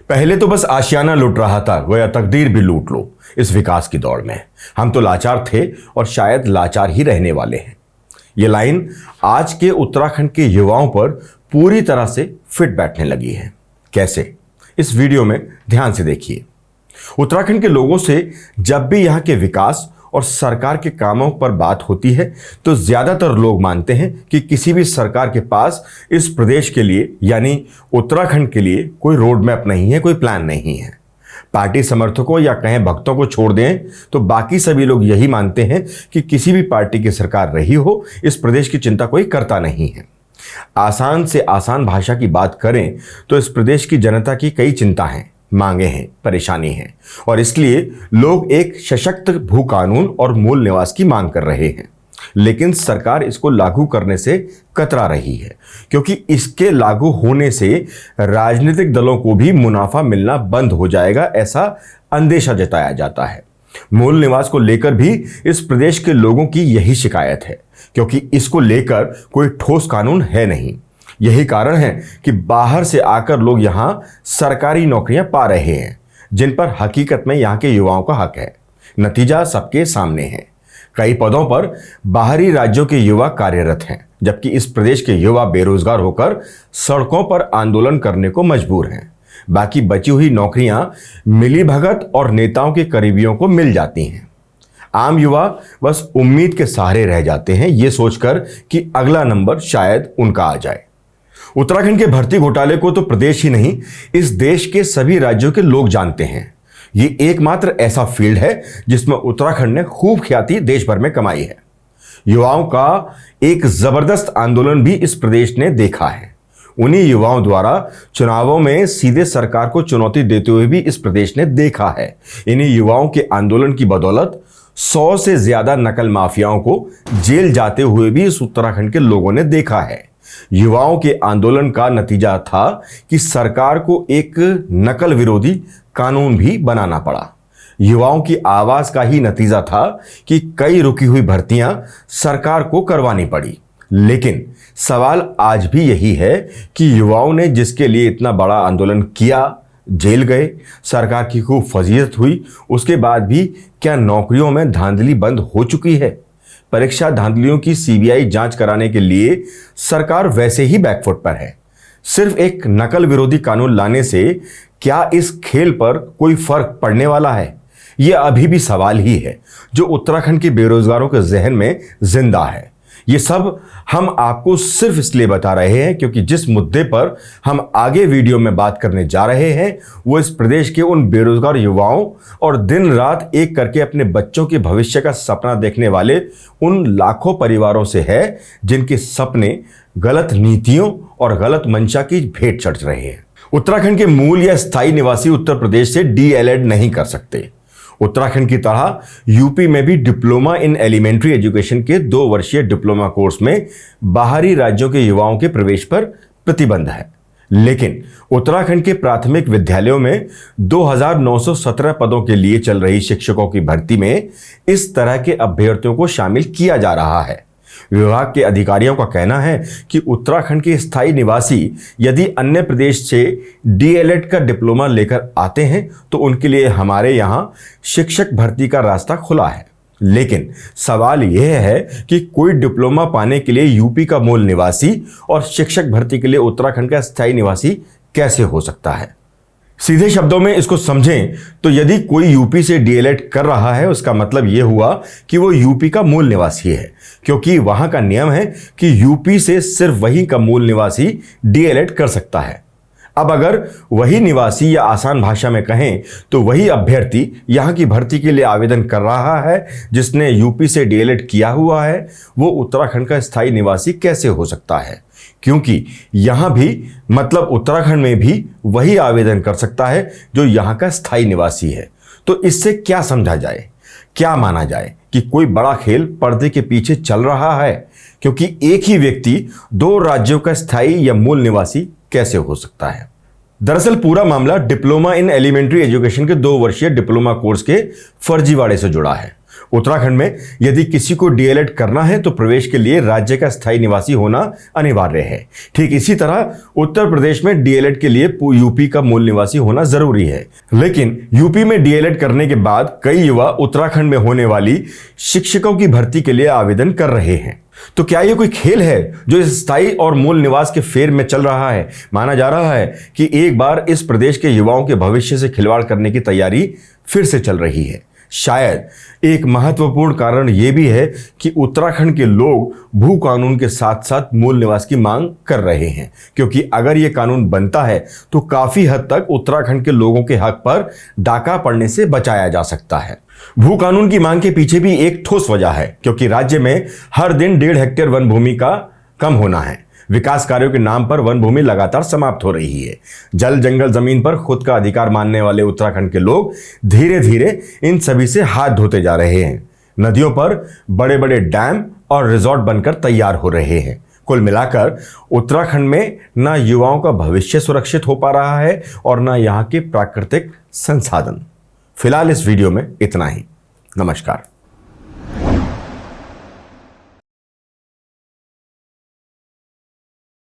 पहले तो बस आशियाना लूट रहा था, गोया तकदीर भी लूट लो। इस विकास की दौड़ में हम तो लाचार थे और शायद लाचार ही रहने वाले हैं। ये लाइन आज के उत्तराखंड के युवाओं पर पूरी तरह से फिट बैठने लगी है। कैसे? इस वीडियो में ध्यान से देखिए। उत्तराखंड के लोगों से जब भी यहाँ के विकास और सरकार के कामों पर बात होती है तो ज्यादातर लोग मानते हैं कि किसी भी सरकार के पास इस प्रदेश के लिए यानी उत्तराखंड के लिए कोई रोड मैप नहीं है, कोई प्लान नहीं है। पार्टी समर्थकों या कहें भक्तों को छोड़ दें तो बाकी सभी लोग यही मानते हैं कि किसी भी पार्टी की सरकार रही हो, इस प्रदेश की चिंता कोई करता नहीं है। आसान से आसान भाषा की बात करें तो इस प्रदेश की जनता की कई चिंता हैं, मांगे हैं, परेशानी है और इसलिए लोग एक सशक्त भू कानून और मूल निवास की मांग कर रहे हैं। लेकिन सरकार इसको लागू करने से कतरा रही है क्योंकि इसके लागू होने से राजनीतिक दलों को भी मुनाफा मिलना बंद हो जाएगा, ऐसा अंदेशा जताया जाता है। मूल निवास को लेकर भी इस प्रदेश के लोगों की यही शिकायत है क्योंकि इसको लेकर कोई ठोस कानून है नहीं। यही कारण है कि बाहर से आकर लोग यहां सरकारी नौकरियां पा रहे हैं जिन पर हकीकत में यहां के युवाओं का हक है। नतीजा सबके सामने है। कई पदों पर बाहरी राज्यों के युवा कार्यरत हैं जबकि इस प्रदेश के युवा बेरोजगार होकर सड़कों पर आंदोलन करने को मजबूर हैं। बाकी बची हुई नौकरियां मिलीभगत और नेताओं के करीबियों को मिल जाती हैं। आम युवा बस उम्मीद के सहारे रह जाते हैं, ये सोचकर कि अगला नंबर शायद उनका आ जाए। उत्तराखंड के भर्ती घोटाले को तो प्रदेश ही नहीं, इस देश के सभी राज्यों के लोग जानते हैं। ये एकमात्र ऐसा फील्ड है जिसमें उत्तराखंड ने खूब ख्याति देश भर में कमाई है। युवाओं का एक जबरदस्त आंदोलन भी इस प्रदेश ने देखा है। उन्हीं युवाओं द्वारा चुनावों में सीधे सरकार को चुनौती देते हुए भी इस प्रदेश ने देखा है। इन्हीं युवाओं के आंदोलन की बदौलत 100 से ज्यादा नकल माफियाओं को जेल जाते हुए भी इस उत्तराखंड के लोगों ने देखा है। युवाओं के आंदोलन का नतीजा था कि सरकार को एक नकल विरोधी कानून भी बनाना पड़ा। युवाओं की आवाज का ही नतीजा था कि कई रुकी हुई भर्तियां सरकार को करवानी पड़ी। लेकिन सवाल आज भी यही है कि युवाओं ने जिसके लिए इतना बड़ा आंदोलन किया, जेल गए, सरकार की खूब फजीहत हुई, उसके बाद भी क्या नौकरियों में धांधली बंद हो चुकी है? परीक्षा धांधलियों की सीबीआई जांच कराने के लिए सरकार वैसे ही बैकफुट पर है। सिर्फ एक नकल विरोधी कानून लाने से क्या इस खेल पर कोई फर्क पड़ने वाला है? यह अभी भी सवाल ही है जो उत्तराखंड के बेरोजगारों के जहन में जिंदा है। ये सब हम आपको सिर्फ इसलिए बता रहे हैं क्योंकि जिस मुद्दे पर हम आगे वीडियो में बात करने जा रहे हैं वो इस प्रदेश के उन बेरोजगार युवाओं और दिन रात एक करके अपने बच्चों के भविष्य का सपना देखने वाले उन लाखों परिवारों से है जिनके सपने गलत नीतियों और गलत मंशा की भेंट चढ़ रहे हैं। उत्तराखंड के मूल या स्थायी निवासी उत्तर प्रदेश से डीएलएड नहीं कर सकते। उत्तराखंड की तरह यूपी में भी डिप्लोमा इन एलिमेंट्री एजुकेशन के 2 वर्षीय डिप्लोमा कोर्स में बाहरी राज्यों के युवाओं के प्रवेश पर प्रतिबंध है। लेकिन उत्तराखंड के प्राथमिक विद्यालयों में 2917 पदों के लिए चल रही शिक्षकों की भर्ती में इस तरह के अभ्यर्थियों को शामिल किया जा रहा है। विभाग के अधिकारियों का कहना है कि उत्तराखंड के स्थायी निवासी यदि अन्य प्रदेश से डीएलएड का डिप्लोमा लेकर आते हैं तो उनके लिए हमारे यहां शिक्षक भर्ती का रास्ता खुला है। लेकिन सवाल यह है कि कोई डिप्लोमा पाने के लिए यूपी का मूल निवासी और शिक्षक भर्ती के लिए उत्तराखंड का स्थायी निवासी कैसे हो सकता है? सीधे शब्दों में इसको समझें तो यदि कोई यूपी से डीएलएड कर रहा है उसका मतलब यह हुआ कि वो यूपी का मूल निवासी है क्योंकि वहां का नियम है कि यूपी से सिर्फ वही का मूल निवासी डीएलएड कर सकता है। अब अगर वही निवासी या आसान भाषा में कहें तो वही अभ्यर्थी यहां की भर्ती के लिए आवेदन कर रहा है जिसने यूपी से डीएलएड किया हुआ है, वो उत्तराखंड का स्थायी निवासी कैसे हो सकता है? क्योंकि यहां भी मतलब उत्तराखंड में भी वही आवेदन कर सकता है जो यहां का स्थायी निवासी है। तो इससे क्या समझा जाए, क्या माना जाए कि कोई बड़ा खेल पर्दे के पीछे चल रहा है? क्योंकि एक ही व्यक्ति 2 राज्यों का स्थायी या मूल निवासी कैसे हो सकता है? दरअसल पूरा मामला डिप्लोमा इन एलिमेंट्री एजुकेशन के 2 वर्षीय डिप्लोमा कोर्स के फर्जीवाड़े से जुड़ा है। उत्तराखंड में यदि किसी को डीएलएड करना है तो प्रवेश के लिए राज्य का स्थायी निवासी होना अनिवार्य है। ठीक इसी तरह उत्तर प्रदेश में डीएलएड के लिए यूपी का मूल निवासी होना जरूरी है। लेकिन यूपी में डीएलएड करने के बाद कई युवा उत्तराखंड में होने वाली शिक्षकों की भर्ती के लिए आवेदन कर रहे हैं। तो क्या यह कोई खेल है जो इस स्थायी और मूल निवास के फेर में चल रहा है? माना जा रहा है कि एक बार इस प्रदेश के युवाओं के भविष्य से खिलवाड़ करने की तैयारी फिर से चल रही है। शायद एक महत्वपूर्ण कारण यह भी है कि उत्तराखंड के लोग भू कानून के साथ साथ मूल निवास की मांग कर रहे हैं, क्योंकि अगर यह कानून बनता है तो काफी हद तक उत्तराखंड के लोगों के हक पर डाका पड़ने से बचाया जा सकता है। भू कानून की मांग के पीछे भी एक ठोस वजह है, क्योंकि राज्य में हर दिन 1.5 हेक्टेयर वन भूमि का कम होना है। विकास कार्यों के नाम पर वन भूमि लगातार समाप्त हो रही है। जल जंगल जमीन पर खुद का अधिकार मानने वाले उत्तराखंड के लोग धीरे धीरे इन सभी से हाथ धोते जा रहे हैं। नदियों पर बड़े बड़े डैम और रिजॉर्ट बनकर तैयार हो रहे हैं। कुल मिलाकर उत्तराखंड में न युवाओं का भविष्य सुरक्षित हो पा रहा है और न यहाँ के प्राकृतिक संसाधन। फिलहाल इस वीडियो में इतना ही। नमस्कार।